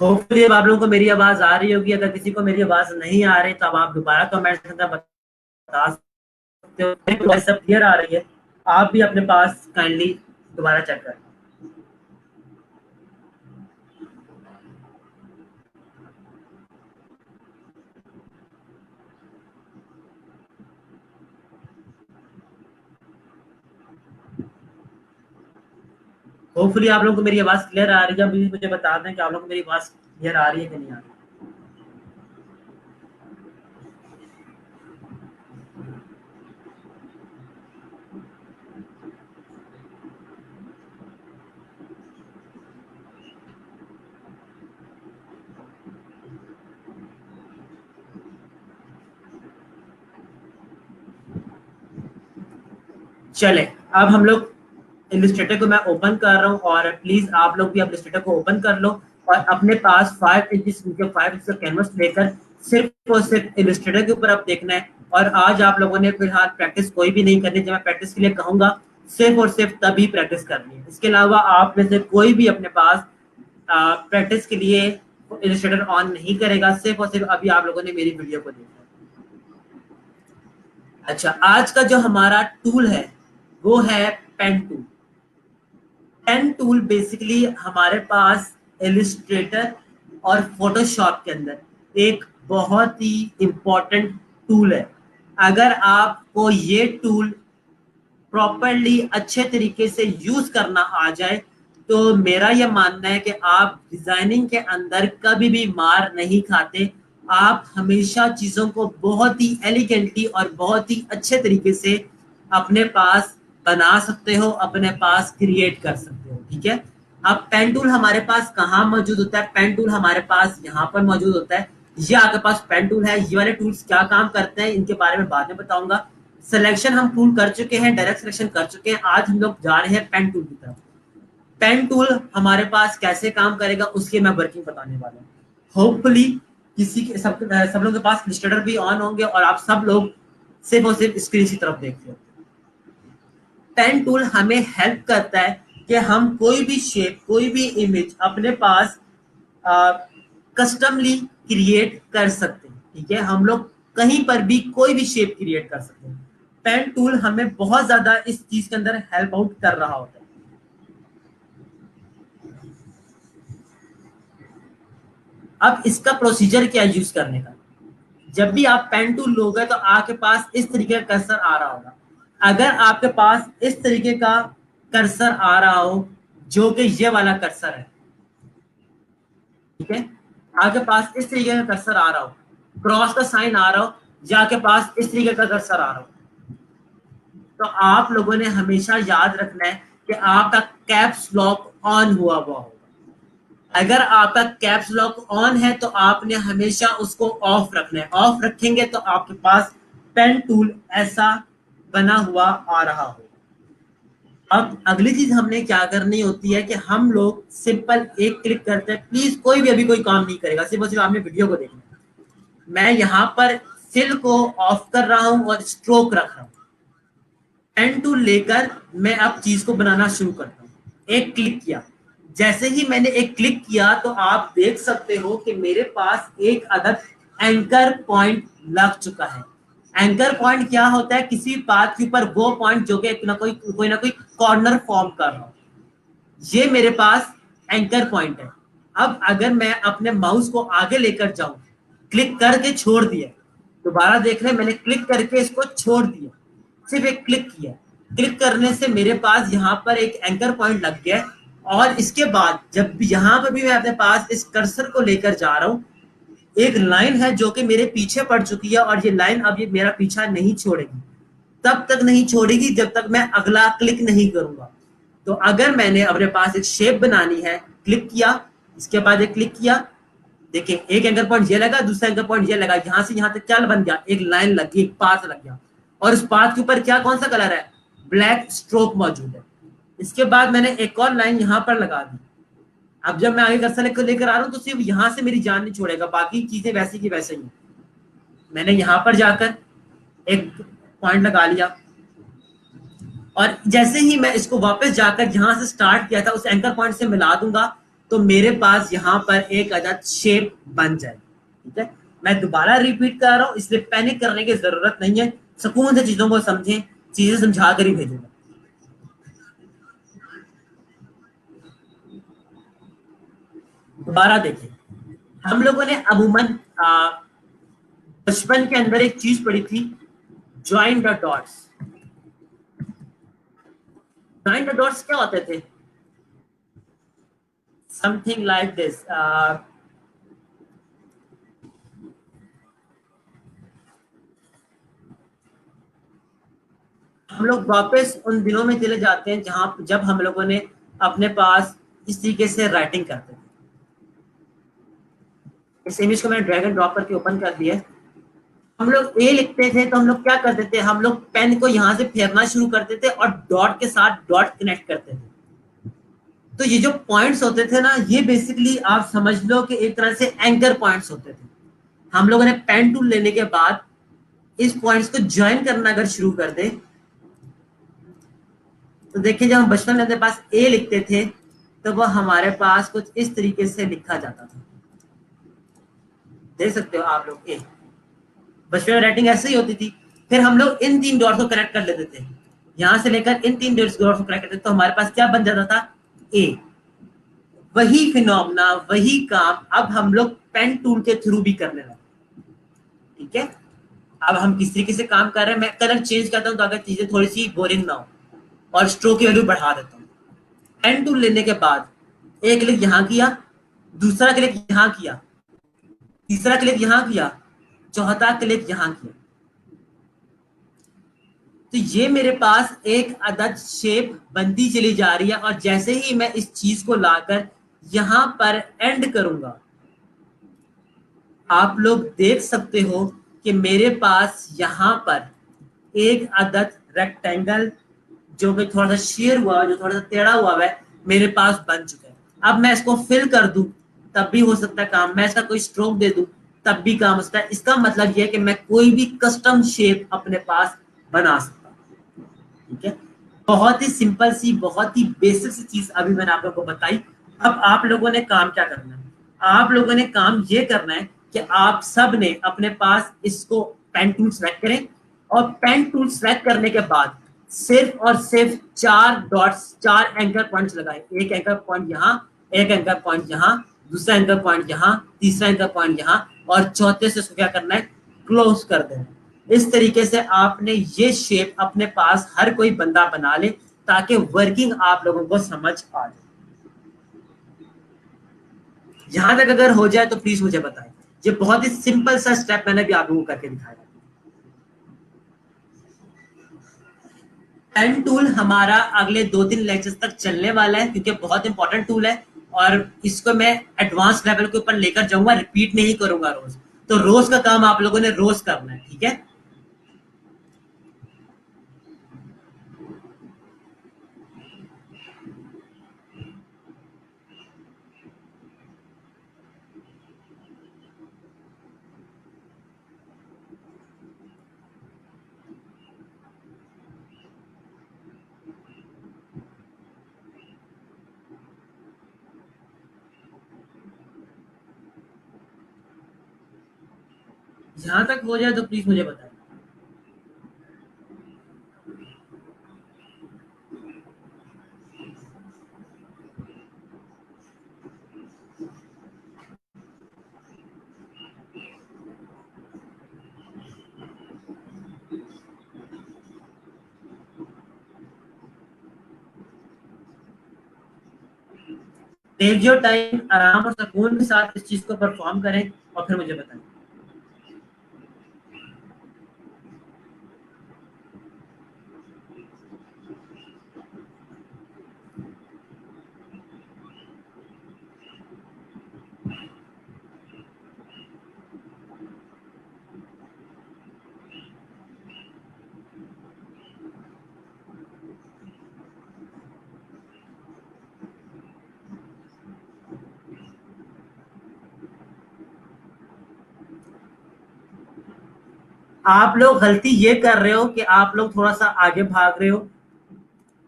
Hopefully अब आप लोगों को मेरी आवाज आ रही होगी। अगर किसी को मेरी आवाज नहीं आ रही तो अब आप दोबारा कमेंट के अंदर बता सकते हो। मेरी वॉइस सब क्लियर आ रही है, आप भी अपने पास काइंडली दोबारा चेक करें। होपफुली आप लोगों को मेरी आवाज क्लियर आ रही है। अभी मुझे बता दें कि आप लोगों को मेरी आवाज क्लियर आ रही है कि नहीं आ रही। चले, अब हम लोग इलस्ट्रेटर को मैं ओपन कर रहा हूँ और प्लीज आप लोग भी इलस्ट्रेटर को ओपन कर लो और अपने पास 5 इंच नीचे 5 इंच का कैनवस लेकर सिर्फ और सिर्फ इलस्ट्रेटर के ऊपर आप देखना है। और आज आप लोगों ने फिलहाल प्रैक्टिस कोई भी नहीं करनी। जब मैं प्रैक्टिस के लिए कहूंगा सिर्फ और सिर्फ तभी प्रैक्टिस करनी है। इसके अलावा आप में से कोई भी अपने पास प्रैक्टिस के लिए इलस्ट्रेटर ऑन नहीं करेगा। सिर्फ और सिर्फ अभी आप लोगों ने मेरी वीडियो को देखना है। अच्छा, आज का जो हमारा टूल है वो है pen tool. Pen tool basically हमारे पास इलिस्ट्रेटर और फोटोशॉप के अंदर एक बहुत ही इंपॉर्टेंट टूल है। अगर आपको ये टूल प्रॉपरली अच्छे तरीके से यूज करना आ जाए तो मेरा यह मानना है कि आप डिजाइनिंग के अंदर कभी भी मार नहीं खाते। आप हमेशा चीजों को बहुत ही एलिगेंटली और बहुत ही अच्छे तरीके से अपने पास बना सकते हो, अपने पास क्रिएट कर सकते हो। ठीक है, अब पेन टूल हमारे पास कहाँ मौजूद होता है? पेन टूल हमारे पास यहाँ पर मौजूद होता है। ये आपके पास पेन टूल है। ये वाले टूल्स क्या काम करते हैं इनके बारे में बाद में बताऊंगा। सिलेक्शन हम टूल कर चुके हैं, डायरेक्ट सिलेक्शन कर चुके हैं। आज हम लोग जा रहे हैं पेन टूल की तरफ। पेन टूल हमारे पास कैसे काम करेगा उसकी मैं वर्किंग बताने वाला हूँ। होपफुली किसी के सब लोगों के पास इलस्ट्रेटर भी ऑन होंगे और आप सब लोग सिर्फ और सिर्फ स्क्रीन की तरफ देख रहे हो। पेन टूल हमें हेल्प करता है कि हम कोई भी शेप, कोई भी इमेज अपने पास कस्टमली क्रिएट कर सकते हैं। ठीक है, हम लोग कहीं पर भी कोई भी शेप क्रिएट कर सकते हैं। पेन टूल हमें बहुत ज्यादा इस चीज के अंदर हेल्प आउट कर रहा होता है। अब इसका प्रोसीजर क्या यूज करने का? जब भी आप पेन टूल लोगे तो आपके पास इस तरीके का कर्सर आ रहा होगा। अगर आपके पास इस तरीके का कर्सर आ रहा हो, जो कि ये वाला कर्सर है, ठीक है, आपके पास इस तरीके का कर्सर आ रहा हो, क्रॉस का साइन आ रहा हो, या आपके पास इस तरीके का कर्सर आ रहा हो, तो आप लोगों ने हमेशा याद रखना है कि आपका कैप्स लॉक ऑन हुआ हुआ होगा। अगर आपका कैप्स लॉक ऑन है तो आपने हमेशा उसको ऑफ रखना है। ऑफ रखेंगे तो आपके पास पेन टूल ऐसा बना हुआ आ रहा हो। अब अगली चीज हमने क्या करनी होती है कि हम लोग सिंपल एक क्लिक करते हैं। प्लीज कोई भी अभी कोई काम नहीं करेगा, सिर्फ और सिर्फ आपने वीडियो को देखना है। मैं यहाँ पर फिल को ऑफ कर रहा हूँ और स्ट्रोक रख रहा हूँ। पेन टूल लेकर मैं अब चीज को बनाना शुरू करता हूँ। एक क्लिक किया, जैसे ही मैंने एक क्लिक किया तो आप देख सकते हो कि मेरे पास एक अदद एंकर पॉइंट लग चुका है। एंकर पॉइंट क्या होता है? किसी बात के ऊपर वो पॉइंट जो कि कोई ना कोई कॉर्नर फॉर्म कर रहा हो। ये मेरे पास एंकर पॉइंट है। अब अगर मैं अपने माउस को आगे लेकर जाऊं, क्लिक करके छोड़ दिया, दोबारा देख रहे हैं मैंने क्लिक करके इसको छोड़ दिया, सिर्फ एक क्लिक किया। क्लिक करने से मेरे पास यहाँ पर एक एंकर पॉइंट लग गया। और इसके बाद जब भी यहाँ पर भी मैं अपने पास इस कर्सर को लेकर जा रहा हूँ, एक लाइन है जो कि मेरे पीछे पड़ चुकी है और ये लाइन अब ये मेरा पीछा नहीं छोड़ेगी। तब तक नहीं छोड़ेगी जब तक मैं अगला क्लिक नहीं करूंगा। तो अगर मैंने अपने पास एक शेप बनानी है, क्लिक किया, इसके बाद एक क्लिक किया, देखिए एक एंकर पॉइंट ये लगा, दूसरा एंकर पॉइंट ये लगा, यहां से यहां तक क्या बन गया? एक लाइन लग गई, एक पाथ लग गया। और उस पाथ के ऊपर क्या, कौन सा कलर है? ब्लैक स्ट्रोक मौजूद है। इसके बाद मैंने एक और लाइन यहां पर लगा दी। अब जब मैं आगे कर्सर लेकर आ रहा हूं तो सिर्फ यहां से मेरी जान नहीं छोड़ेगा, बाकी चीजें वैसी की वैसे ही। मैंने यहां पर जाकर एक पॉइंट लगा लिया और जैसे ही मैं इसको वापस जाकर जहां से स्टार्ट किया था उस एंकर पॉइंट से मिला दूंगा तो मेरे पास यहाँ पर एक अदद शेप बन जाए। ठीक है, मैं दोबारा रिपीट कर रहा हूँ, इसलिए पैनिक करने की जरूरत नहीं है, सुकून से चीजों को समझें, चीजें समझा कर ही भेजूंगा। दोबारा देखिए, हम लोगों ने अमूमन बचपन के अंदर एक चीज पढ़ी थी, join the dots. Join the dots क्या होते थे? Something like this. हम लोग वापस उन दिनों में चले जाते हैं जहां जब हम लोगों ने अपने पास इस तरीके से राइटिंग करते थे। इस इमेज को मैंने ड्रैग एंड ड्रॉप करके ओपन कर दिया है। हम लोग ए लिखते थे तो हम लोग क्या करते थे, हम लोग पेन को यहां से फेरना शुरू करते थे और डॉट के साथ डॉट कनेक्ट करते थे। तो ये जो पॉइंट्स होते थे ना, ये बेसिकली आप समझ लो कि एक तरह से एंकर पॉइंट्स होते थे। हम लोगों ने पेन टूल लेने के बाद इस पॉइंट्स को ज्वाइन करना अगर शुरू कर दे, तो देखिए जब हम बचपन में अपने पास ए लिखते थे तो वह हमारे पास कुछ इस तरीके से लिखा जाता था। देख सकते हो आप लोग, ए बचपन में राइटिंग ऐसे ही होती थी। फिर हम लोग इन तीन डॉट्स को कनेक्ट कर लेते थे, यहां से लेकर इन तीन डॉट्स को कनेक्ट करते थे, तो हमारे पास क्या बन जाता था? ए। वही फिनोमेना, वही काम अब हम लोग पेन टूल के थ्रू भी करने लगे। ठीक है, अब हम किस तरीके से काम कर रहे हैं, मैं कलर चेंज करता हूं ताकि चीजें थोड़ी सी बोरिंग ना हो, और स्ट्रोक की वैल्यू बढ़ा देता हूँ। पेन टूल लेने के बाद एक क्लिक यहां किया, दूसरा क्लिक यहां किया, तीसरा क्लिक यहां किया, चौथा क्लिक यहां किया, तो ये मेरे पास एक अदद शेप बनती चली जा रही है। और जैसे ही मैं इस चीज को लाकर यहां पर एंड करूंगा, आप लोग देख सकते हो कि मेरे पास यहां पर एक अदद रेक्टेंगल जो कि थोड़ा सा शेयर हुआ, जो थोड़ा सा टेढ़ा हुआ है, मेरे पास बन चुका है। अब मैं इसको फिल कर दूं तब भी हो सकता है काम, मैं इसका कोई स्ट्रोक दे दूं तब भी काम हो सकता है। इसका मतलब यह है कि मैं कोई भी कस्टम शेप अपने पास बना सकता हूं। ठीक है, बहुत ही सिंपल सी, बहुत ही बेसिक सी चीज अभी मैंने आप लोगों को बताई। अब आप लोगों ने काम क्या करना है? आप लोगों ने काम ये करना है कि आप सब ने अपने पास इसको पेन टूल सेलेक्ट करें, और पेन टूल सेलेक्ट करने के बाद सिर्फ और सिर्फ चार डॉट्स, चार एंकर पॉइंट्स लगाएं। एक एंकर पॉइंट यहाँ, एक एंकर पॉइंट यहाँ, दूसरा एंकर पॉइंट यहाँ, तीसरा एंकर पॉइंट यहाँ, और चौथे से इसको क्या करना है? क्लोज कर देना। इस तरीके से आपने ये शेप अपने पास हर कोई बंदा बना ले, ताकि वर्किंग आप लोगों को समझ आ जाए। यहां तक अगर हो जाए तो प्लीज मुझे बताएं। ये बहुत ही सिंपल सा स्टेप मैंने भी आप लोगों को करके दिखाया। पेन टूल हमारा अगले 2-3 लेक्चर्स तक चलने वाला है, क्योंकि बहुत इंपॉर्टेंट टूल है, और इसको मैं एडवांस लेवल के ऊपर लेकर जाऊंगा, रिपीट नहीं करूंगा रोज। तो रोज का काम आप लोगों ने रोज करना है। ठीक है, यहां तक हो जाए तो प्लीज मुझे बताएं। टेक योर टाइम, आराम और सुकून के साथ इस चीज को परफॉर्म करें और फिर मुझे बताएं। आप लोग गलती ये कर रहे हो कि आप लोग थोड़ा सा आगे भाग रहे हो,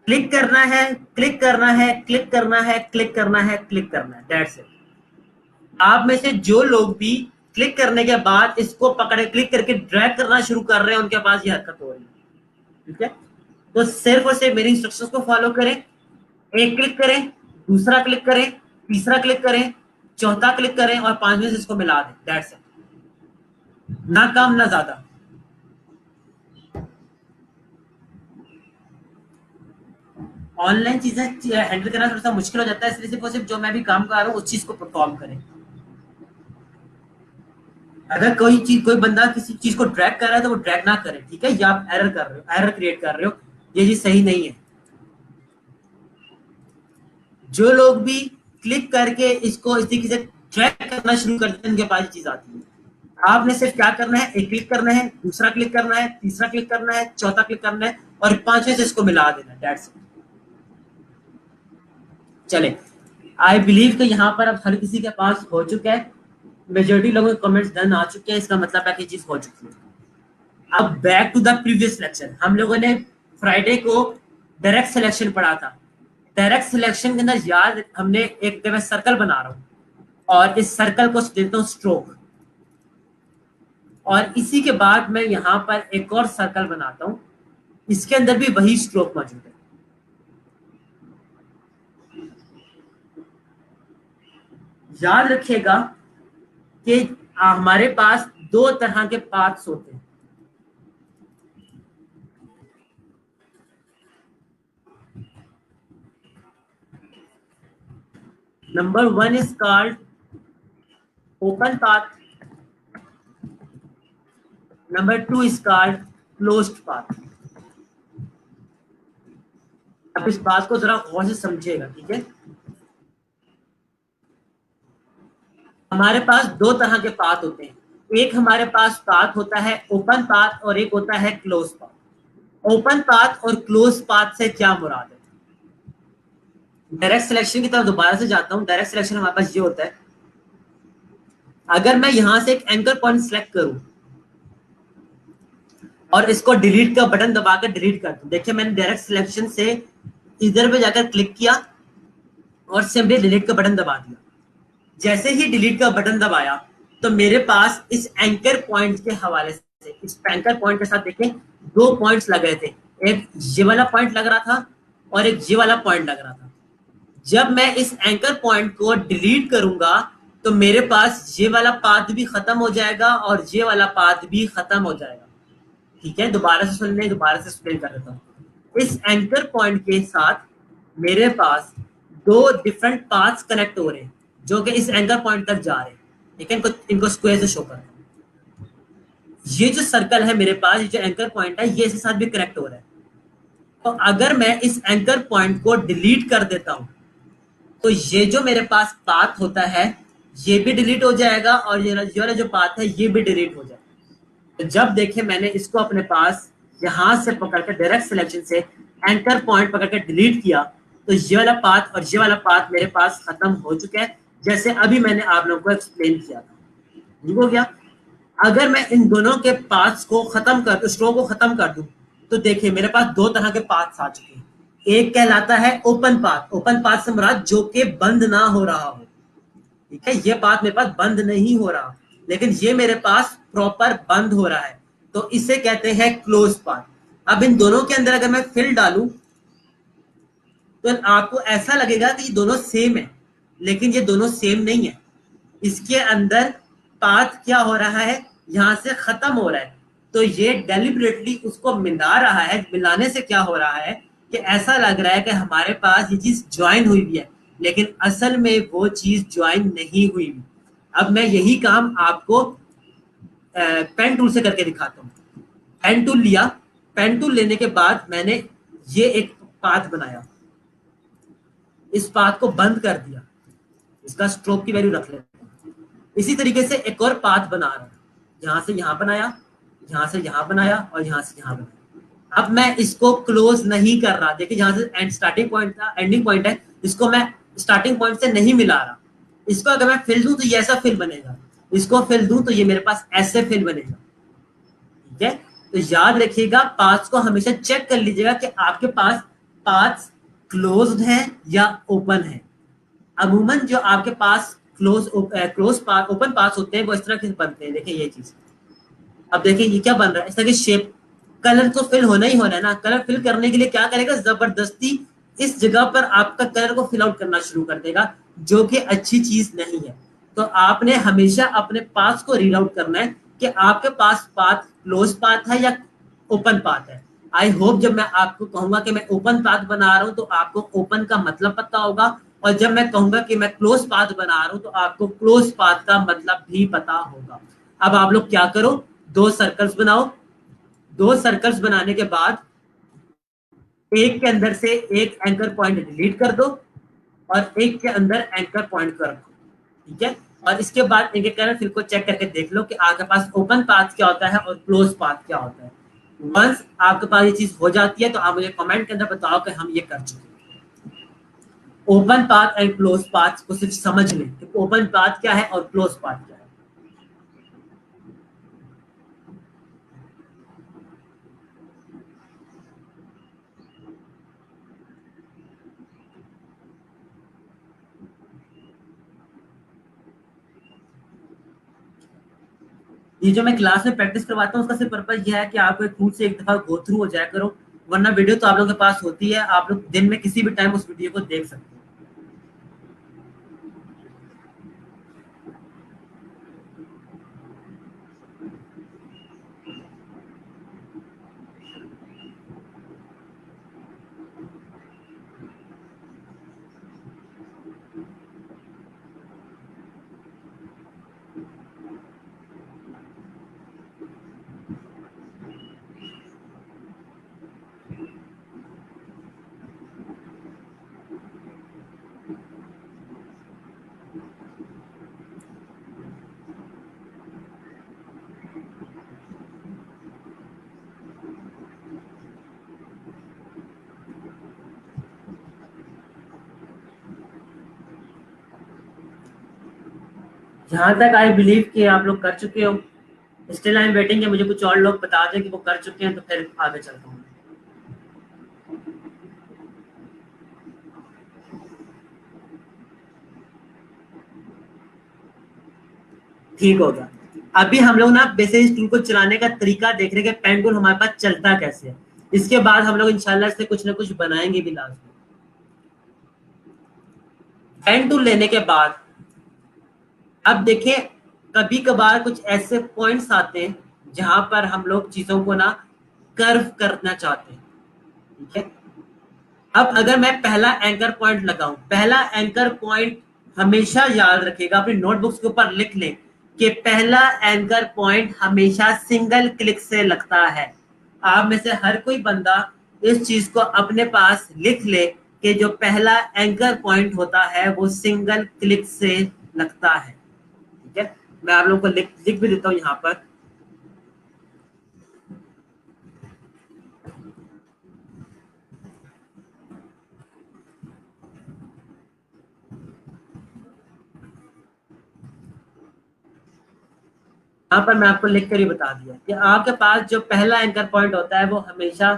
क्लिक करना है, क्लिक करना है, क्लिक करना है, क्लिक करना है, क्लिक करना है, दैट्स इट। आप में से जो लोग भी क्लिक करने के बाद इसको पकड़े क्लिक करके ड्रैग करना शुरू कर रहे हैं, उनके पास ये हरकत हो रही है, ठीक है। तो सिर्फ और सिर्फ मेरी इंस्ट्रक्शंस को फॉलो करें, एक क्लिक करें, दूसरा क्लिक करें, तीसरा क्लिक करें, चौथा क्लिक करें और पांचवें से इसको मिला दें, दैट्स इट। ना कम ना ज्यादा। ऑनलाइन चीजें हैंडल करना थोड़ा सा मुश्किल हो जाता है, इसलिए सिर्फ और सिर्फ जो मैं भी काम कर रहा हूँ उस चीज को परफॉर्म करें। अगर कोई बंदा किसी चीज को ड्रैग कर रहा है तो वो ड्रैग ना करे, ठीक है। या आप एरर कर रहे हो, एरर क्रिएट कर रहे हो, ये चीज सही नहीं है। जो लोग भी क्लिक करके इसको इस तरीके से ड्रैग करना शुरू कर देते हैं, उनके पास ये चीज आती है। आपने सिर्फ क्या करना है, एक क्लिक करना है, दूसरा क्लिक करना है, तीसरा क्लिक करना है, चौथा क्लिक करना है और पांचवें से इसको मिला देना, दैट्स इट। चले, आई बिलीव कि यहाँ पर अब हर किसी के पास हो चुका है। मेजोरिटी लोगों के कमेंट्स डन आ चुके हैं, इसका मतलब है कि चीज हो चुकी है। अब back to the previous lecture. हम लोगों ने फ्राइडे को डायरेक्ट सिलेक्शन पढ़ा था। डायरेक्ट सिलेक्शन के अंदर यार हमने एक मैं सर्कल बना रहा हूँ और इस सर्कल को देता हूँ स्ट्रोक, और इसी के बाद मैं यहाँ पर एक और सर्कल बनाता हूँ, इसके अंदर भी वही स्ट्रोक मौजूद है। याद रखिएगा कि हमारे पास दो तरह के पाथ्स होते हैं। Number one is called open path, number two is called closed path. अब इस बात को जरा गौर से समझिएगा, ठीक है। हमारे पास दो तरह के पाथ होते हैं। एक हमारे पास पाथ होता है ओपन पाथ और एक होता है क्लोज पाथ। ओपन पाथ और क्लोज पाथ से क्या मुराद है? डायरेक्ट सिलेक्शन की तरफ दोबारा से जाता हूं। डायरेक्ट सिलेक्शन हमारे पास ये होता है, अगर मैं यहां से एक एंकर पॉइंट सेलेक्ट करूं और इसको डिलीट का बटन दबाकर डिलीट कर दूं, देखिए मैंने डायरेक्ट सिलेक्शन से इधर पे जाकर क्लिक किया और सिंपली डिलीट का बटन दबा दिया। जैसे ही डिलीट का बटन दबाया तो मेरे पास इस एंकर पॉइंट के हवाले से, इस एंकर पॉइंट के साथ देखें दो पॉइंट्स लग रहे थे, एक ये वाला पॉइंट लग रहा था और एक ये वाला पॉइंट लग रहा था। जब मैं इस एंकर पॉइंट को डिलीट करूंगा तो मेरे पास ये वाला पाथ भी खत्म हो जाएगा और ये वाला पाथ भी खत्म हो जाएगा, ठीक है। दोबारा से सुन लें, दोबारा से एक्सप्लेन कर देता हूँ। इस एंकर पॉइंट के साथ मेरे पास दो डिफरेंट पाथ्स कनेक्ट हो रहे हैं जो कि इस एंकर पॉइंट तक जा रहे हैं, ठीक है। इनको स्क्वायर से शो कर, ये जो सर्कल है मेरे पास, ये जो एंकर पॉइंट है, ये इसके साथ भी कनेक्ट हो रहा है। तो अगर मैं इस एंकर पॉइंट को डिलीट कर देता हूं तो ये जो मेरे पास पाथ होता है ये भी डिलीट हो जाएगा और ये वाला जो पाथ है ये भी डिलीट हो जाएगा। तो जब देखे मैंने इसको अपने पास यहां से पकड़कर डायरेक्ट सिलेक्शन से एंकर पॉइंट पकड़कर डिलीट किया तो ये वाला पाथ और ये वाला पाथ मेरे पास खत्म हो चुका है, जैसे अभी मैंने आप लोगों को एक्सप्लेन किया था, ठीक हो गया। अगर मैं इन दोनों के पाथ्स को खत्म कर, स्ट्रोक को खत्म कर दूं तो देखिए मेरे पास दो तरह के पाथ्स आ चुके हैं। एक कहलाता है ओपन पाथ। ओपन पाथ से मुराद जो कि बंद ना हो रहा हो, ठीक है। ये पाथ मेरे पास बंद नहीं हो रहा, लेकिन ये मेरे पास प्रॉपर बंद हो रहा है, तो इसे कहते हैं क्लोज पाथ। अब इन दोनों के अंदर अगर मैं फिल डालूं तो आपको ऐसा लगेगा कि ये दोनों सेम है, लेकिन ये दोनों सेम नहीं है। इसके अंदर पाथ क्या हो रहा है, यहां से खत्म हो रहा है, तो ये डेलिबरेटली उसको मिला रहा है। मिलाने से क्या हो रहा है कि ऐसा लग रहा है कि हमारे पास ये चीज ज्वाइन हुई हुई है, लेकिन असल में वो चीज ज्वाइन नहीं हुई हुई। अब मैं यही काम आपको पेन टूल से करके दिखाता हूँ। पेन टूल लिया, पेन टूल लेने के बाद मैंने ये एक पाथ बनाया, इस पाथ को बंद कर दिया, इसका स्ट्रोक की वैल्यू रख लेते हैं। इसी तरीके से एक और पाथ बना रहा हूं, यहां से यहां बनाया, यहां से यहां बनाया और यहां से यहां बनाया। अब मैं इसको क्लोज नहीं कर रहा, देखिए यहां से एंड स्टार्टिंग पॉइंट था, एंडिंग पॉइंट है, इसको मैं स्टार्टिंग पॉइंट से नहीं मिला रहा। इसको अगर मैं फिल दूं तो ये ऐसा फिल बनेगा, इसको फिल दूं तो ये मेरे पास ऐसे फिल बनेगा, ठीक है। तो याद रखिएगा पाथ्स को हमेशा चेक कर लीजिएगा कि आपके पास पाथ्स क्लोज्ड है या ओपन है। अमूमन जो आपके पास ओपन पाथ्स होते हैं वो इस तरह के बनते हैं। देखिए ये चीज, अब देखिए ये क्या बन रहा है, इस तरह की शेप। कलर तो फिल होना ही होना है ना। कलर फिल करने के लिए क्या करेगा, जबरदस्ती इस जगह पर आपका कलर को फिल आउट करना शुरू कर देगा, जो कि अच्छी चीज नहीं है। तो आपने हमेशा अपने पाथ को रीड आउट करना है कि आपके पास पाथ क्लोज पाथ है या ओपन पाथ है। आई होप जब मैं आपको कहूंगा कि मैं ओपन पाथ बना रहा हूं तो आपको ओपन का मतलब पता होगा, और जब मैं कहूंगा कि मैं क्लोज पाथ बना रहा हूं तो आपको क्लोज पाथ का मतलब भी पता होगा। अब आप लोग क्या करो, दो सर्कल्स बनाओ। दो सर्कल्स बनाने के बाद एक के अंदर से एक एंकर पॉइंट डिलीट कर दो और एक के अंदर एंकर पॉइंट को रखो, ठीक है। और इसके बाद इनके कलर फिर को चेक करके देख लो कि आपके पास ओपन पाथ क्या होता है और क्लोज पाथ क्या होता है। वंस आपके पास ये चीज हो जाती है तो आप मुझे कमेंट के अंदर बताओ कि हम ये कर चुके हैं। Open path and close path को सिर्फ समझ लें कि ओपन पाथ क्या है और क्लोज पाथ क्या है। ये जो मैं क्लास में प्रैक्टिस करवाता हूँ उसका सिर्फ पर्पज यह है कि आपको खुद से एक दफा गो थ्रू हो जाया करो, वरना वीडियो तो आप लोगों के पास होती है, आप लोग दिन में किसी भी टाइम उस वीडियो को देख सकते हैं। जहां तक आई बिलीव कि आप लोग कर चुके हो, स्टिल आई एम वेटिंग कि मुझे कुछ और लोग बता दें कि वो कर चुके हैं, तो फिर आगे चलता हूँ। ठीक हो गया। अभी हम लोग ना बेसिक इस टूल को चलाने का तरीका देख रहे हैं कि पेन टूल हमारे पास चलता कैसे है। इसके बाद हम लोग इंशाल्लाह से कुछ ना कुछ बनाएंगे भी लास्ट में। पेन टूल लेने के बाद अब देखिए, कभी कभार कुछ ऐसे पॉइंट्स आते हैं जहां पर हम लोग चीजों को ना कर्व करना चाहते हैं, ठीक है। अब अगर मैं पहला एंकर पॉइंट लगाऊं, पहला एंकर पॉइंट हमेशा याद रखिएगा, अपनी नोटबुक्स के ऊपर लिख लें कि पहला एंकर पॉइंट हमेशा सिंगल क्लिक से लगता है। आप में से हर कोई बंदा इस चीज को अपने पास लिख ले कि जो पहला एंकर पॉइंट होता है वो सिंगल क्लिक से लगता है, ठीक है। मैं आप लोगों को लिख भी देता हूं यहाँ पर। यहाँ पर मैं आपको लिख कर ही बता दिया कि आपके पास जो पहला एंकर पॉइंट होता है वो हमेशा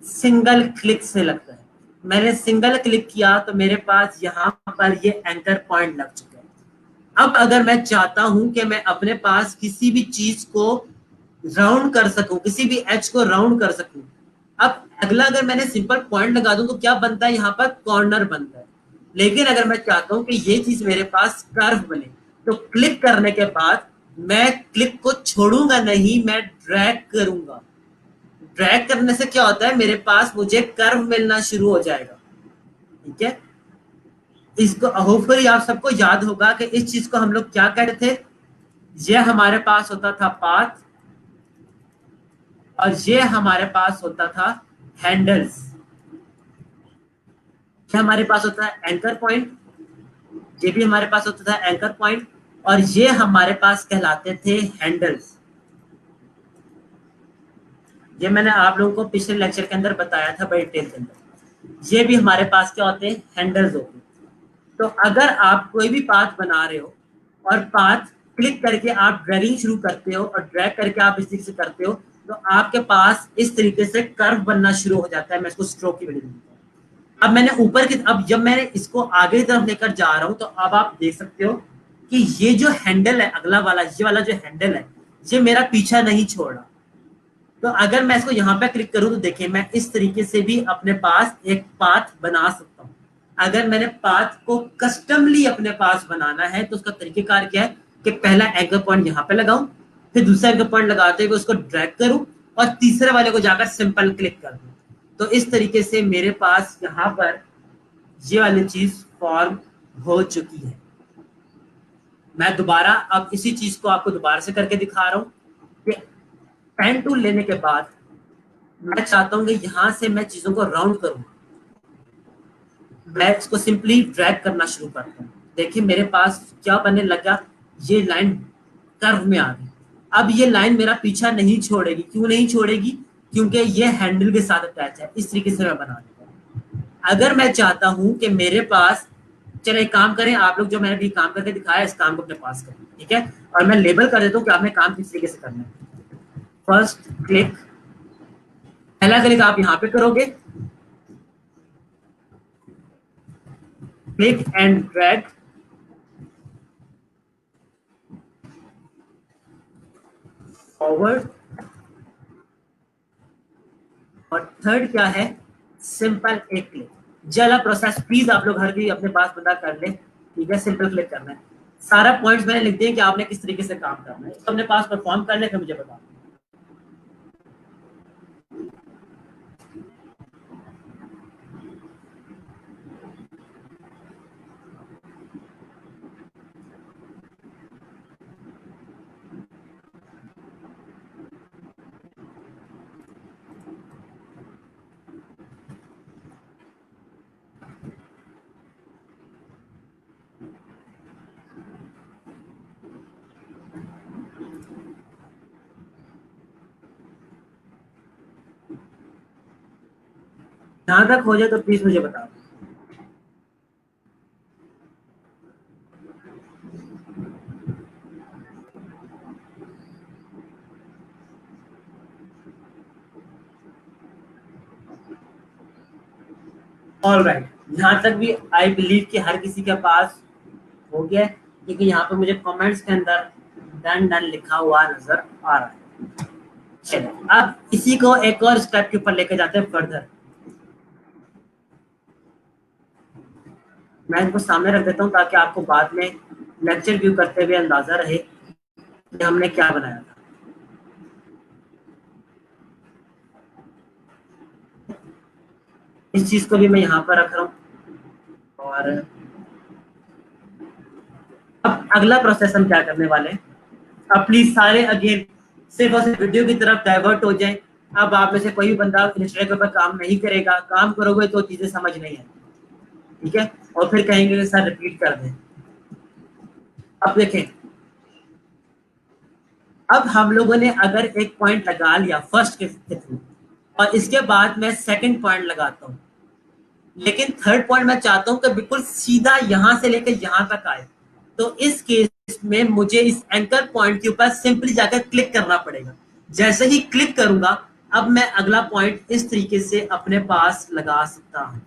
सिंगल क्लिक से लगता है। मैंने सिंगल क्लिक किया तो मेरे पास यहाँ पर ये एंकर पॉइंट लग चुका है। अब अगर मैं चाहता हूं कि मैं अपने पास किसी भी चीज को राउंड कर सकूं, किसी भी एज को राउंड कर सकूं, अब अगला अगर मैंने सिंपल पॉइंट लगा दूं तो क्या बनता है, यहाँ पर कॉर्नर बनता है। लेकिन अगर मैं चाहता हूं कि ये चीज मेरे पास कर्व बने, तो क्लिक करने के बाद मैं क्लिक को छोड़ूंगा नहीं, मैं ड्रैग करूंगा। ड्रैग करने से क्या होता है, मेरे पास मुझे कर्व मिलना शुरू हो जाएगा, ठीक है। इसको होपफुली आप सबको याद होगा कि इस चीज को हम लोग क्या कहते थे। ये हमारे पास होता था पाथ और ये हमारे पास होता था हैंडल्स। ये हमारे पास होता है एंकर पॉइंट, ये भी हमारे पास होता था एंकर पॉइंट, और ये हमारे पास कहलाते थे हैंडल्स। ये मैंने आप लोगों को पिछले लेक्चर के अंदर बताया था बड़ी डिटेल के अंदर। ये भी हमारे पास क्या होते हैं, हैंडल्स होते हैं। तो अगर आप कोई भी पाथ बना रहे हो और पाथ क्लिक करके आप ड्रैगिंग शुरू करते हो और ड्रैग करके आप इस तरीके से करते हो, तो आपके पास इस तरीके से कर्व बनना शुरू हो जाता है। मैं इसको स्ट्रोक की वीडियो में, अब मैंने ऊपर की, अब जब मैं इसको आगे की तरफ लेकर जा रहा हूं तो अब आप देख सकते हो कि ये जो हैंडल है, अगला वाला, ये वाला जो हैंडल है, ये मेरा पीछा नहीं छोड़ रहा। तो अगर मैं इसको यहाँ पे क्लिक करूँ तो देखिए मैं इस तरीके से भी अपने पास एक पाथ बना सकता हूँ। अगर मैंने पाथ को कस्टमली अपने पास बनाना है तो उसका तरीकेकार क्या है कि पहला एंकर पॉइंट यहाँ पे लगाऊं, फिर दूसरा एंकर पॉइंट लगाते हुए उसको ड्रैग करूं और तीसरे वाले को जाकर सिंपल क्लिक कर दूं। तो इस तरीके से मेरे पास यहाँ पर ये वाली चीज फॉर्म हो चुकी है। मैं दोबारा अब इसी चीज को आपको दोबारा से करके दिखा रहा हूँ कि पेन टूल लेने के बाद मैं चाहता हूँ कि यहाँ से मैं चीजों को राउंड करूँ। मैं इसको सिंपली ड्रैग करना शुरू करता हूँ। देखिए मेरे पास क्या बनने लगा, ये लाइन कर्व में आ गई। अब ये लाइन मेरा पीछा नहीं छोड़ेगी। क्यों नहीं छोड़ेगी? क्योंकि ये हैंडल के साथ अटैच है। इस तरीके से मैं बना देता हूँ। अगर मैं चाहता हूँ कि मेरे पास, चलो एक काम करें, आप लोग जो मैंने भी काम करके दिखाया इस काम को अपने पास करें, ठीक है? और मैं लेबल कर देता हूँ कि आपने काम किस तरीके से करना है। फर्स्ट क्लिक, पहला क्लिक आप यहाँ पे करोगे, क्लिक एंड ड्रैग, फॉरवर्ड, और थर्ड क्या है, सिंपल एक क्लिक। जला प्रोसेस प्लीज आप लोग हर कोई अपने पास बंदा कर ले, ठीक है? सिंपल क्लिक करना है। सारा पॉइंट्स मैंने लिख दिए कि आपने किस तरीके से काम करना है। इसको अपने पास परफॉर्म कर ले, फिर मुझे बता। जहां तक हो जाए तो प्लीज मुझे बता। ऑल राइट, यहाँ तक भी आई बिलीव कि हर किसी के पास हो गया है, क्योंकि यहाँ पे मुझे कमेंट्स के अंदर डन डन लिखा हुआ नजर आ रहा है। चलिए अब इसी को एक और स्टेप के ऊपर लेके जाते हैं फर्दर। मैं इनको सामने रख देता हूँ ताकि आपको बाद में लेक्चर व्यू करते हुए अंदाजा रहे कि हमने क्या बनाया था। इस चीज को भी मैं यहाँ पर रख रहा हूँ। और अब अगला प्रोसेस हम क्या करने वाले हैं, अब प्लीज सारे अगेन सिर्फ और सिर्फ वीडियो की तरफ डाइवर्ट हो जाए। अब आप में से कोई भी बंदा इलस्ट्रेटर पर काम नहीं करेगा, काम करोगे तो चीजें समझ नहीं आएगी, ठीक है? और फिर कहेंगे कि सर रिपीट कर दें। अब देखें, अब हम लोगों ने अगर एक पॉइंट लगा लिया फर्स्ट के थ्रू, और इसके बाद मैं सेकंड पॉइंट लगाता हूँ, लेकिन थर्ड पॉइंट मैं चाहता हूँ कि बिल्कुल सीधा यहां से लेकर यहां तक आए, तो इस केस में मुझे इस एंकर पॉइंट के ऊपर सिंपली जाकर क्लिक करना पड़ेगा। जैसे ही क्लिक करूंगा, अब मैं अगला पॉइंट इस तरीके से अपने पास लगा सकता हूँ,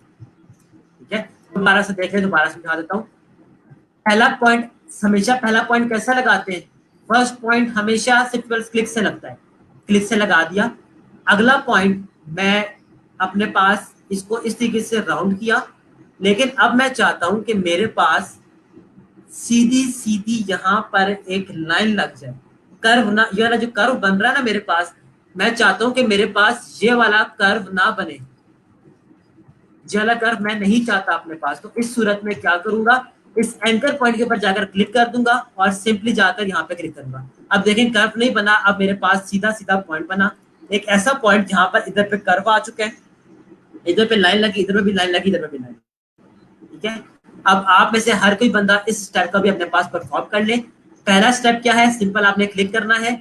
ठीक है? दोबारा से देख ले, दोबारा समझा देता हूँ। पहला पॉइंट, हमेशा पहला पॉइंट कैसा लगाते हैं? फर्स्ट पॉइंट हमेशा सिर्फ क्लिक से लगता है, क्लिक से लगा दिया। अगला पॉइंट मैं अपने पास इसको इस तरीके से राउंड किया, लेकिन अब मैं चाहता हूं कि मेरे पास सीधी सीधी यहाँ पर एक लाइन लग जाए, कर्व ना, ये वाला जो कर्व बन रहा है ना मेरे पास, मैं चाहता हूं कि मेरे पास ये वाला कर्व ना बने, ये वाला कर्व मैं नहीं चाहता अपने पास। तो इस सूरत में क्या करूंगा, इस एंकर पॉइंट के ऊपर जाकर क्लिक कर दूंगा और सिंपली जाकर यहाँ पे क्लिक करूंगा। अब देखें कर्व नहीं बना, अब मेरे पास सीधा सीधा पॉइंट बना, एक ऐसा पॉइंट जहां पर इधर पे कर्व आ चुका है, इधर पे लाइन लगी, इधर पे भी लाइन लगी, इधर पे भी लाइन, ठीक है? अब आप में से हर कोई बंदा इस स्टेप का भी अपने पास परफॉर्म कर ले। पहला स्टेप क्या है, सिंपल आपने क्लिक करना है।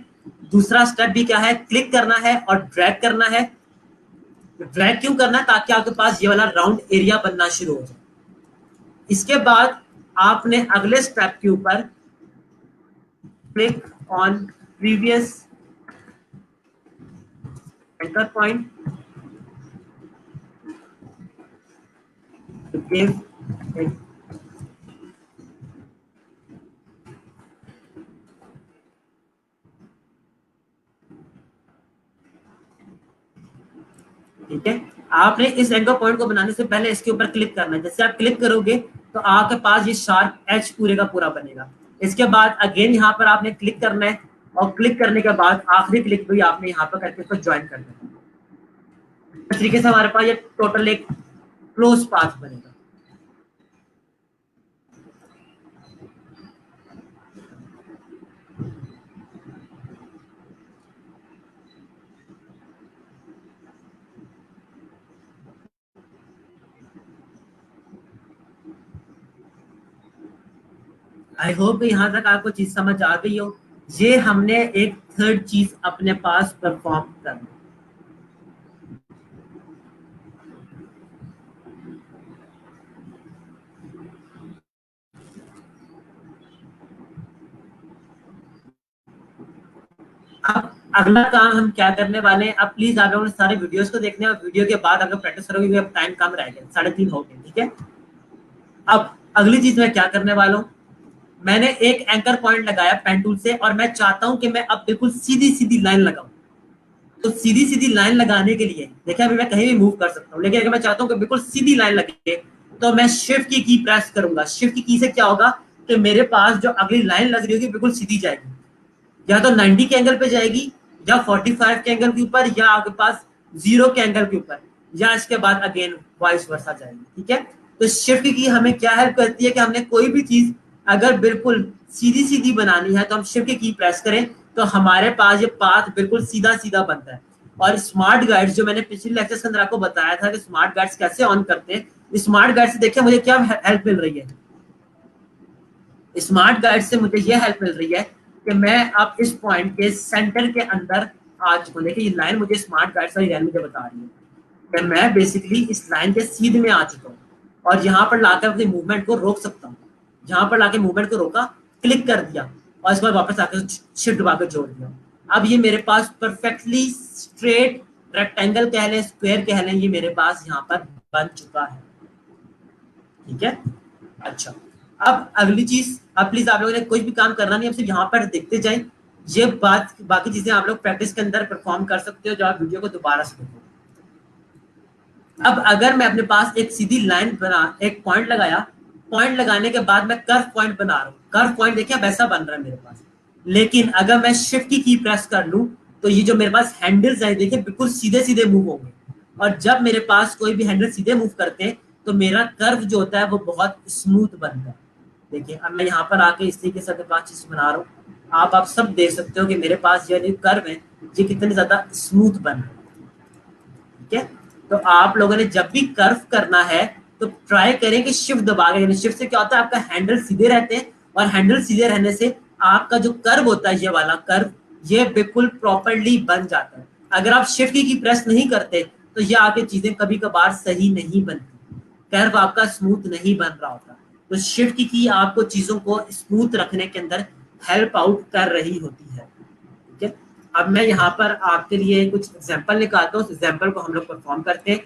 दूसरा स्टेप भी क्या है, क्लिक करना है और ड्रैग करना है। ड्रैग क्यों करना है? ताकि आपके पास ये वाला राउंड एरिया बनना शुरू हो जाए। इसके बाद आपने अगले स्टेप के ऊपर click on previous anchor point, to give it, ठीक है। आपने इस एंकर पॉइंट को बनाने से पहले इसके ऊपर क्लिक करना है। जैसे आप क्लिक करोगे तो आपके पास ये शार्प एज पूरे का पूरा बनेगा। इसके बाद अगेन यहाँ पर आपने क्लिक करना है और क्लिक करने के बाद आखिरी क्लिक भी आपने यहाँ पर करके इसको ज्वाइन कर देना। इस तरीके से हमारे पास ये टोटल एक क्लोज पाथ बनेगा। आई होप यहाँ तक आपको चीज समझ आ गई हो। ये हमने एक थर्ड चीज अपने पास परफॉर्म करना। अब अगला काम हम क्या करने वाले हैं, अब प्लीज आप लोगों ने सारे वीडियोस को देखने और वीडियो के बाद अगर प्रैक्टिस करोगे, अब टाइम कम रह गया, 3:30 हो गए, ठीक है। अब अगली चीज मैं क्या करने वाला हूँ, मैंने एक एंकर पॉइंट लगाया पेन टूल से और मैं चाहता हूं कि मैं अब बिल्कुल सीधी सीधी लाइन लगाऊं। तो सीधी सीधी लाइन लगाने के लिए देखिए अभी मैं कहीं भी मूव कर सकता हूँ, लेकिन अगर मैं चाहता हूँ कि बिल्कुल सीधी लाइन लगे तो मैं शिफ्ट की प्रेस करूंगा। शिफ्ट की से क्या होगा कि मेरे पास जो अगली लाइन लग रही होगी बिल्कुल सीधी जाएगी, या तो 90 के एंगल पे जाएगी, या 45 के एंगल के ऊपर, या आपके पास 0 के एंगल के ऊपर, या इसके बाद अगेन वाइस वर्सा जाएगी, ठीक है। तो शिफ्ट की हमें क्या हेल्प करती है कि हमने कोई भी चीज अगर बिल्कुल सीधी सीधी बनानी है तो हम शिफ्ट की प्रेस करें तो हमारे पास ये पाथ बिल्कुल सीधा सीधा बनता है। और स्मार्ट गाइड्स जो मैंने पिछले लेक्चर के अंदर आपको बताया था कि स्मार्ट गाइड्स कैसे ऑन करते हैं, स्मार्ट गाइड से देखिए मुझे क्या हेल्प मिल रही है। स्मार्ट गाइड से मुझे यह हेल्प मिल रही है कि मैं अब इस पॉइंट के सेंटर के अंदर आ चुका हूँ। देखिए ये लाइन मुझे स्मार्ट गाइड वाली लाइन मुझे बता रही है कि मैं बेसिकली इस लाइन के सीध में आ चुका हूँ और यहाँ पर लाकर अपने मूवमेंट को रोक सकता हूँ। यहाँ पर लाके मूवमेंट को रोका, क्लिक कर दिया और इसके बाद वापस आकर शिफ्ट दबाकर जोड़ दिया। अब ये मेरे पास परफेक्टली स्ट्रेट रेक्टेंगल कह लें, स्क्वायर कह लें, ये मेरे पास यहाँ पर बन चुका है, ठीक है। अच्छा, अब अगली चीज, अब प्लीज आप लोगों ने कोई भी काम करना नहीं, अब सिर्फ यहाँ पर देखते जाए। ये बात बाकी चीजें आप लोग प्रैक्टिस के अंदर परफॉर्म कर सकते हो जब आप वीडियो को दोबारा से देखो। अब अगर मैं अपने पास एक सीधी लाइन बना, एक पॉइंट लगाया, पॉइंट लगाने के बाद मैं कर्व पॉइंट बना रहा हूँ, कर्व पॉइंट देखिए वैसा बन रहा है मेरे पास। लेकिन अगर मैं शिफ्ट की प्रेस कर लूं तो ये जो मेरे पास हैंडल्स है देखिए बिल्कुल सीधे सीधे मूव होंगे। और जब मेरे पास कोई भी हैंडल सीधे मूव करते हैं तो मेरा कर्व जो होता है वो बहुत स्मूथ बनता है। देखिए अब मैं यहाँ पर आके इस तरीके से पांच चीज बना रहा हूँ, आप सब देख सकते हो कि मेरे पास ये जो कर्व है ये कितने ज्यादा स्मूथ बन रहे हैं, ठीक है। तो आप लोगों ने जब भी कर्व करना है तो ट्राई करें कि शिफ्ट दबा के, शिफ्ट से क्या होता है आपका हैंडल सीधे रहते हैं और हैंडल सीधे रहने से आपका जो कर्व होता है ये वाला कर्व ये बिल्कुल प्रॉपरली बन जाता है। अगर आप शिफ्ट की प्रेस नहीं करते तो ये आगे चीजें कभी कभार सही नहीं बनती, कर्व आपका स्मूथ नहीं बन रहा होता। तो शिफ्ट की आपको चीजों को स्मूथ रखने के अंदर हेल्प आउट कर रही होती है, ठीक है। अब मैं यहाँ पर आपके लिए कुछ एग्जांपल निकालता हूँ, उस एग्जांपल को हम लोग परफॉर्म करते हैं।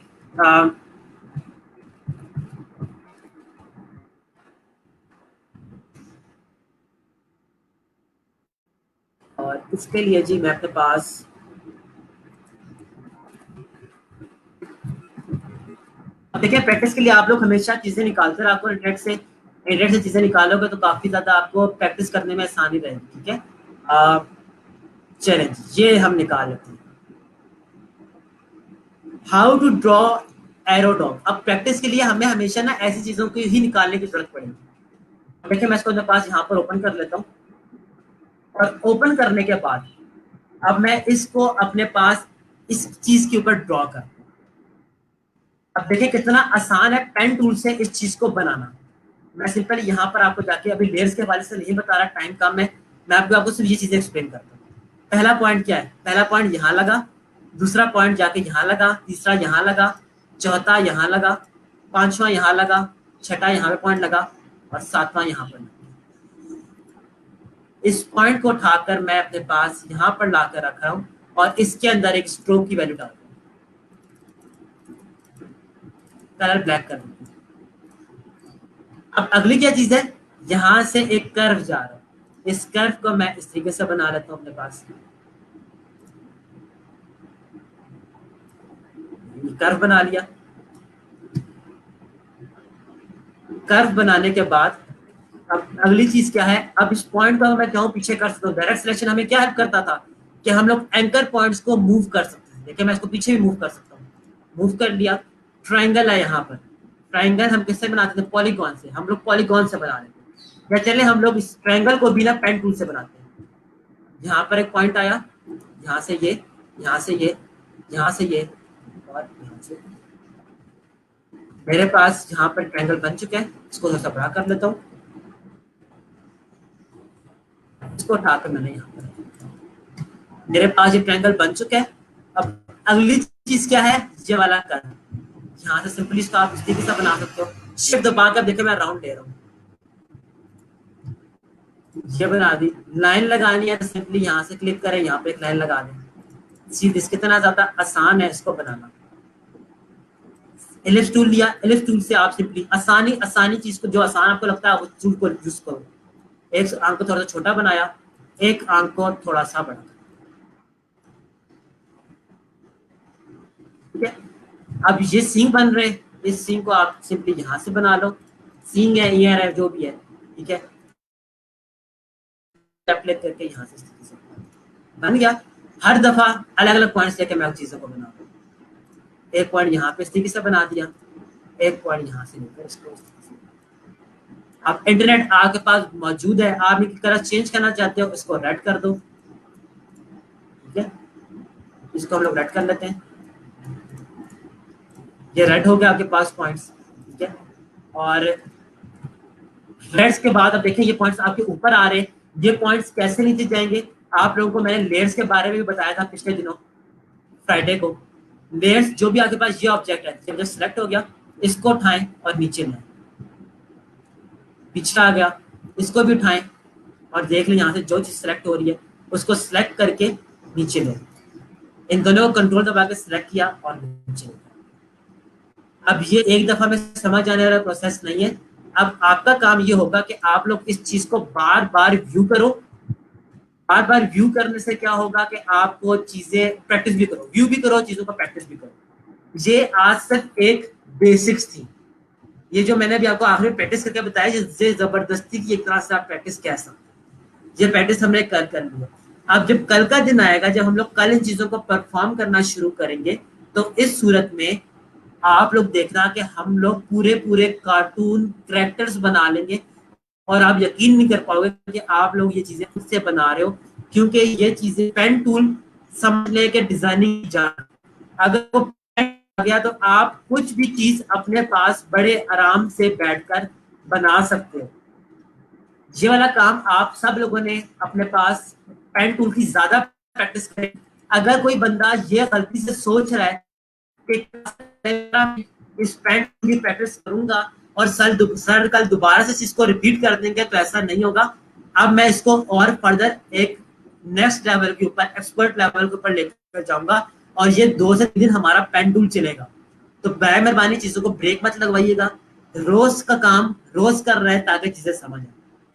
और इसके लिए जी मैं अपने पास अब देखिए प्रैक्टिस के लिए आप लोग हमेशा चीजें निकालते रहो, आपको इंटरनेट से चीजें निकालोगे तो काफी ज्यादा आपको प्रैक्टिस करने में आसानी रहेगी, ठीक है। चलें ये हम निकाल लेते हैं, हाउ टू ड्रॉ एरोडॉम। अब प्रैक्टिस के लिए हमें हमेशा ना ऐसी चीजों को ही निकालने की जरूरत पड़ेगी। देखिए मैं इसको अपने पास यहाँ पर ओपन कर लेता हूँ और ओपन करने के बाद अब मैं इसको अपने पास इस चीज के ऊपर ड्रॉ करता हूँ। अब देखिए कितना आसान है पेन टूल से इस चीज को बनाना। मैं सिंपल यहाँ पर आपको जाके अभी लेयर्स के हवाले से नहीं बता रहा, टाइम कम है, मैं आपको सिर्फ ये चीजें एक्सप्लेन करता हूँ। पहला पॉइंट क्या है, पहला पॉइंट यहाँ लगा, दूसरा पॉइंट जाके यहाँ लगा, तीसरा यहाँ लगा, चौथा यहाँ लगा, पांचवा यहाँ लगा, छठा यहाँ पे पॉइंट लगा और सातवां यहाँ पर। इस पॉइंट को उठाकर मैं अपने पास यहाँ पर लाकर रख रहा हूँ और इसके अंदर एक स्ट्रोक की वैल्यू डालता हूँ, कलर ब्लैक कर देती हूँ। अब अगली क्या चीज है, यहां से एक कर्व जा रहा है, इस कर्व को मैं इस तरीके से बना लेता हूं अपने पास। कर्व बना लिया। कर्व बनाने के बाद अब अगली चीज क्या है, अब इस पॉइंट को मैं क्यों पीछे कर सकता हूँ। डायरेक्ट सिलेक्शन हमें क्या हेल्प करता था कि हम लोग एंकर पॉइंट्स को मूव कर सकते थे। देखिए मैं इसको पीछे भी मूव कर सकता हूँ, मूव कर लिया। ट्राइंगल है यहाँ पर, ट्राइंगल हम किससे बनाते थे, पॉलीगॉन से। हम लोग पॉलीगॉन से बना लेते, या चले हम लोग इस ट्राइंगल को बिना पेन टूल से बनाते हैं। यहाँ पर एक पॉइंट आया, यहाँ से ये, यहाँ से ये, यहाँ से ये, और यहाँ से मेरे पास यहाँ पर ट्रायंगल बन चुका है। इसको थोड़ा सा बड़ा कर लेता हूँ, इसको उठाकर मैंने यहाँ पर, मेरे पास ये ट्रायंगल बन चुका है। अब अगली चीज क्या है, ये वाला कर्व। यहाँ से सिंपली इसको आप इस तरीके से बना सकते हो। शिफ्ट दबाकर देखो मैं राउंड ले रहा हूँ, ये बना दी। लाइन लगानी है तो सिंपली यहाँ से क्लिक करें, यहाँ पे एक लाइन लगा दें। सीधे कितना ज्यादा आसान है इसको बनाना। एलिप्स टूल लिया, एलिप्स टूल से आप सिंपली आसानी आसानी चीज को, जो आसान आपको लगता है वो टूल को यूज करो। एक आंख को थोड़ा सा छोटा बनाया, एक आंख को थोड़ा सा बड़ा, ठीक है। अब ये सींग बन रहे, इस सींग को आप सिंपली यहाँ से बना लो। सींग है, ईयर है, जो भी है, ठीक है। टेम्पलेट करके यहाँ से बन गया। हर दफा अलग अलग पॉइंट्स लेके मैं चीजों को बना रहा हूँ। एक पॉइंट यहाँ पे इस तरीके से बना दिया, एक पॉइंट यहाँ से लेकर इसको। अब इंटरनेट आपके पास मौजूद है, आप इनकी कलर चेंज करना चाहते हो, इसको रेड कर दो, ठीक है। इसको हम लोग रेड कर लेते हैं, ये रेड हो गया आपके पास पॉइंट्स, ठीक है। और रेड्स के बाद अब देखिए ये पॉइंट्स आपके ऊपर आ रहे हैं। ये पॉइंट्स कैसे नीचे जाएंगे, आप लोगों को मैंने लेयर्स के बारे में भी बताया था पिछले दिनों, फ्राइडे को। लेयर्स जो भी आपके पास ये ऑब्जेक्ट है, जब सिलेक्ट हो गया, इसको उठाएं और नीचे लाएं। पिछला आ गया, इसको भी उठाएं और देख लें यहाँ से जो चीज सेलेक्ट हो रही है उसको सिलेक्ट करके नीचे ले। इन दोनों को कंट्रोल दबा के सिलेक्ट किया और नीचे ले। अब ये एक दफा में समझ आने वाला प्रोसेस नहीं है। अब आपका काम ये होगा कि आप लोग इस चीज को बार बार व्यू करो। बार बार व्यू करने से क्या होगा कि आपको चीजें प्रैक्टिस भी करो, व्यू भी करो, चीजों का प्रैक्टिस भी करो। ये आज तक एक बेसिक्स थी, ये जो मैंने भी आपको आखिरी प्रैक्टिस करके बताया, जिससे जबरदस्ती की एक तरह से आप प्रैक्टिस कह सकते हैं। ये प्रैक्टिस हमने कल कर लिया। अब जब कल का दिन आएगा, जब हम लोग कल इन चीजों को परफॉर्म करना शुरू करेंगे, तो इस सूरत में आप लोग देखना कि हम लोग पूरे पूरे कार्टून कैरेक्टर्स बना लेंगे और आप यकीन नहीं कर पाओगे कि आप लोग ये चीजें खुद से बना रहे हो, क्योंकि ये चीजें पेन टूल समझने के डिजाइनिंग जान, अगर वो आ गया तो आप कुछ भी चीज अपने पास बड़े आराम से बैठकर बना सकते हो। ये वाला काम आप सब लोगों ने अपने पास पेन टूल की ज्यादा प्रैक्टिस करें। अगर कोई बंदा ये गलती से सोच रहा है कि इस पेन टूल की प्रैक्टिस करूंगा और सर कल दोबारा से इसको रिपीट कर देंगे, तो ऐसा नहीं होगा। अब मैं इसको और फर्दर एक नेक्स्ट लेवल के ऊपर, एक्सपर्ट लेवल के ऊपर लेकर जाऊंगा और ये 2 से 3 दिन हमारा पेन टूल चलेगा। तो बराए मेहरबानी चीजों को ब्रेक मत लगवाइएगा। रोज का काम रोज कर रहे हैं ताकि चीजें समझ आए।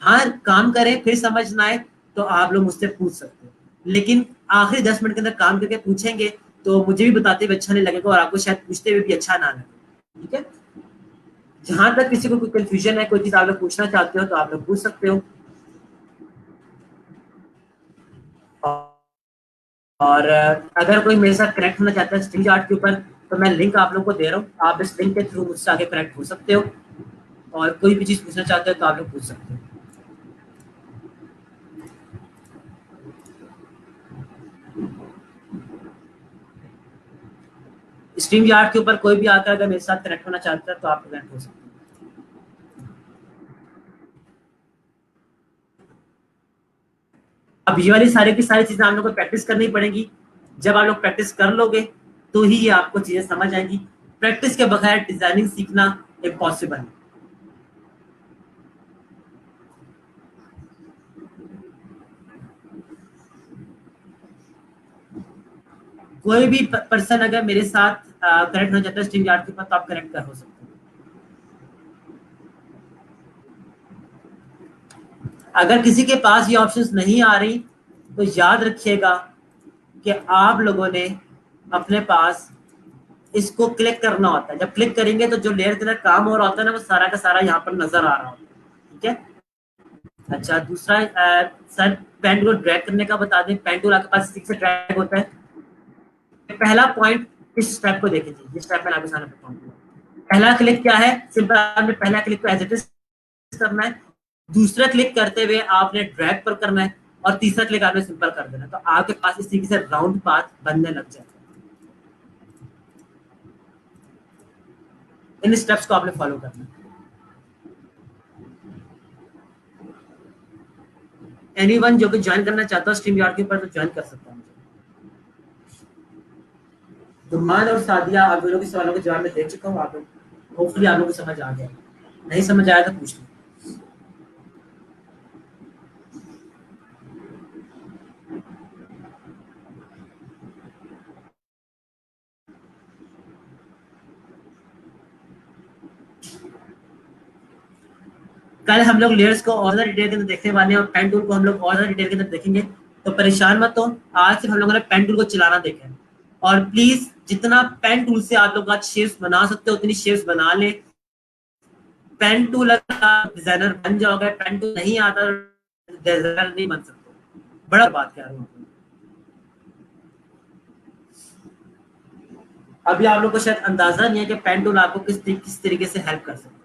हाँ, काम करें फिर समझ ना आए तो आप लोग मुझसे पूछ सकते हो, लेकिन आखिरी 10 मिनट के अंदर काम करके पूछेंगे तो मुझे भी बताते हुए अच्छा नहीं लगेगा और आपको शायद पूछते हुए भी अच्छा ना लगे, ठीक है। जहां तक किसी को कोई कंफ्यूजन है, कोई चीज आप लोग पूछना चाहते हो तो आप लोग पूछ सकते हो। और अगर कोई मेरे साथ कनेक्ट होना चाहता है स्ट्रीम चार्ट के ऊपर, तो मैं लिंक आप लोग को दे रहा हूँ, आप इस लिंक के थ्रू मुझसे आगे कनेक्ट हो सकते हो और कोई भी चीज पूछना चाहते हो तो आप लोग पूछ सकते हो। स्ट्रीम यार्ड के ऊपर कोई भी आकर अगर मेरे साथ कनेक्ट होना चाहता है तो आप कनेक्ट हो सकते हैं। अब ये वाली सारी की सारी चीजें आप लोग को प्रैक्टिस करनी पड़ेगी। जब आप लोग प्रैक्टिस कर लोगे तो ही आपको चीजें समझ आएंगी। प्रैक्टिस के बगैर डिजाइनिंग सीखना इम्पॉसिबल है। कोई भी पर्सन अगर मेरे साथ कनेक्ट होना चाहता है स्ट्रीम यार्ड के ऊपर, तो आप कनेक्ट कर हो सकते हो। अगर किसी के पास ये ऑप्शंस नहीं आ रही तो याद रखिएगा कि आप लोगों ने अपने पास इसको क्लिक करना होता है। जब क्लिक करेंगे तो जो लेयर के अंदर काम हो रहा होता है ना, वो सारा का सारा यहाँ पर नजर आ रहा होता है। ठीक है। अच्छा, दूसरा सर पेन टूल ड्रैग करने का बता दें। पेन टूल आपके पास से ड्रैग होता है। पहला पॉइंट इस स्टेप को देखें जी, जिस स्टेप में आपके सामने बताऊंगा। पहला क्लिक क्या है? सिंपल, आपने पहला क्लिक को एज इट इज करना है। दूसरा क्लिक करते हुए आपने ड्रैग पर करना है और तीसरा क्लिक आपने सिंपल कर देना। तो आपके पास इस तरीके से राउंड पाथ बनने लग जाए। इन स्टेप्स को आपने फॉलो करना है। एनीवन जो कि ज्वाइन करना चाहता है स्ट्रीम यार्ड के ऊपर तो ज्वाइन कर सकता है। दुमान और सादिया, आप दोनों के सवालों के जवाब में दे चुका हूँ। आप लोग होपफुली आप लोगों को समझ आ गया। नहीं समझ आया तो पूछ लो। कल हम लोग लेयर्स को और ज्यादा डिटेल के अंदर देखने वाले हैं और पेन टूल को हम लोग और ज्यादा डिटेल के अंदर देखेंगे। तो परेशान मत हो, आज सिर्फ हम लोगों ने पेन टूल को चलाना देखा है। और प्लीज जितना पेन टूल से आप लोग आज शेप्स बना सकते हो उतनी शेप्स बना ले। पेन टूल अगर डिजाइनर बन जाओगे, पेन टूल नहीं आता डिजाइनर नहीं बन सकते। बड़ा बात कह रहा हूँ। अभी आप लोग को शायद अंदाजा नहीं है कि पेन टूल आपको किस तरीके से हेल्प कर सकता है।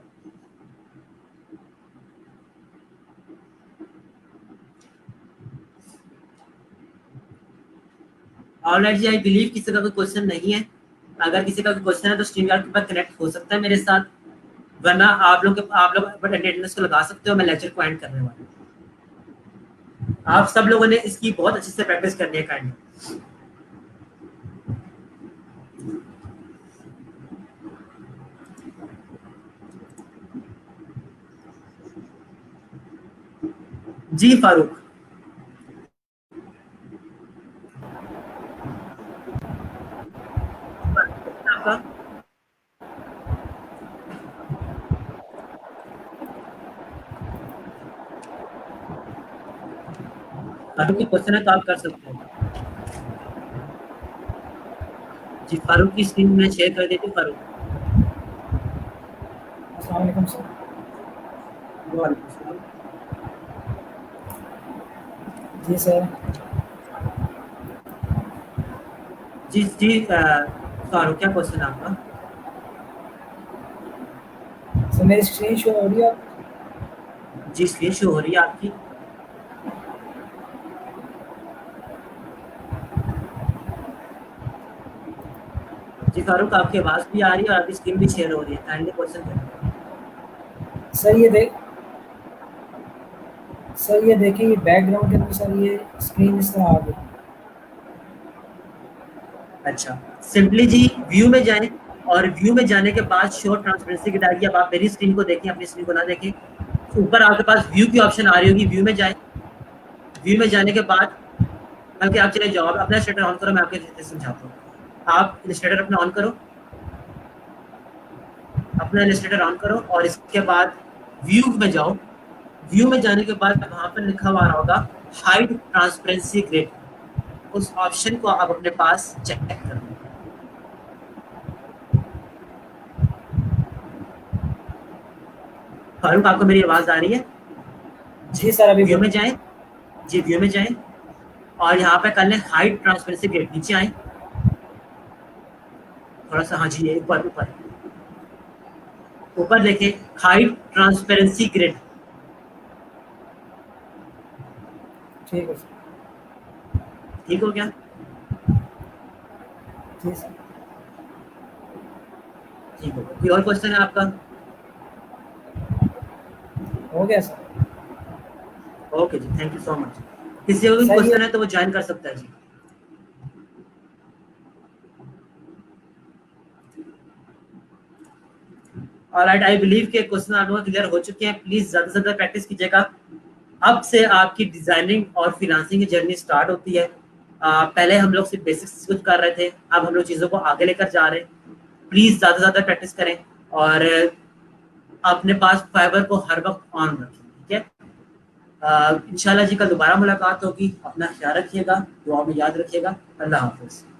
ऑलराइट जी, आई बिलीव किसी का कोई क्वेश्चन नहीं है। अगर किसी का कोई क्वेश्चन है तो स्ट्रीम यार्ड के ऊपर कनेक्ट हो सकता है मेरे साथ, वरना आप लोग अटेंडेंस को लगा सकते हो। मैं लेक्चर को एंड करने वाला हूँ। आप सब लोगों ने इसकी बहुत अच्छे से प्रैक्टिस करनी है काइंड। जी फारूक, आपका फारूक की क्वेश्चन है तो आप कर सकते हो। जी फारूक की स्क्रीन में शेयर कर देती हूँ। फारूक, अस्सलाम वालेकुम सर। वालेकुम सलाम। जी सर। जी जी फारूक, क्या क्वेश्चन है आपका? सर मेरी स्क्रीन शो हो रही है? जी स्क्रीन शो हो रही है आपकी। जी फारूक, आपकी आवाज भी आ रही है और आपकी स्क्रीन भी शेयर हो रही है। काइंडली क्वेश्चन करें। सर ये देखिए, ये बैकग्राउंड के अंदर सर ये स्क्रीन इस तरह आ गई। अच्छा, सिंपली जी व्यू में जाएं और व्यू में जाने के बाद शो ट्रांसपेरेंसी की डालिए। अब आप मेरी स्क्रीन को देखें, अपनी स्क्रीन को ना देखें। ऊपर आपके पास व्यू की ऑप्शन आ रही होगी, व्यू में जाएं। व्यू में जाने के बाद बल्कि आप चले जाओ, अपना इलस्ट्रेटर ऑन करो, मैं आपके समझाता हूँ। आप इलस्ट्रेटर अपना ऑन करो, अपना इलस्ट्रेटर ऑन करो और इसके बाद व्यू में जाओ। व्यू में जाने के बाद वहां पर लिखा हुआ रहा होगा हाइड ट्रांसपेरेंसी ग्रिड। उस ऑप्शन को आप अपने पास चेक कर लो। फारूक, आपको मेरी आवाज आ रही है? जी सर, अभी व्यू में बोलिए। जाएं। जी व्यू में जाएं और यहाँ पे कर लें हाइड ट्रांसपेरेंसी ग्रिड। नीचे आए थोड़ा सा, हाँ जी, ऊपर ऊपर ऊपर देखें, हाइड ट्रांसपेरेंसी ग्रिड। ठीक है सर। ठीक हो गया? जी सर। ठीक हो गया। कोई और क्वेश्चन है आपका? हो गया सर। ओके जी, थैंक यू सो मच। किसी को भी सर ये क्वेश्चन है तो वो ज्वाइन कर सकता है जी। ऑलराइट, आई बिलीव के क्वेश्चन आप लोगों क्लियर हो चुके हैं। प्लीज ज्यादा से ज्यादा प्रैक्टिस कीजिएगा। अब से आपकी डिजाइनिंग और फ्रीलांसिंग की जर्नी स्टार्ट होती है। पहले हम लोग सिर्फ बेसिक्स कुछ कर रहे थे, अब हम लोग चीज़ों को आगे लेकर जा रहे हैं। प्लीज़ ज़्यादा से ज़्यादा प्रैक्टिस करें और अपने पास फाइबर को हर वक्त ऑन रखें। ठीक है? इंशाल्लाह जी कल दोबारा मुलाकात होगी। अपना ख्याल रखिएगा, दुआ में याद रखिएगा। अल्लाह हाफिज़।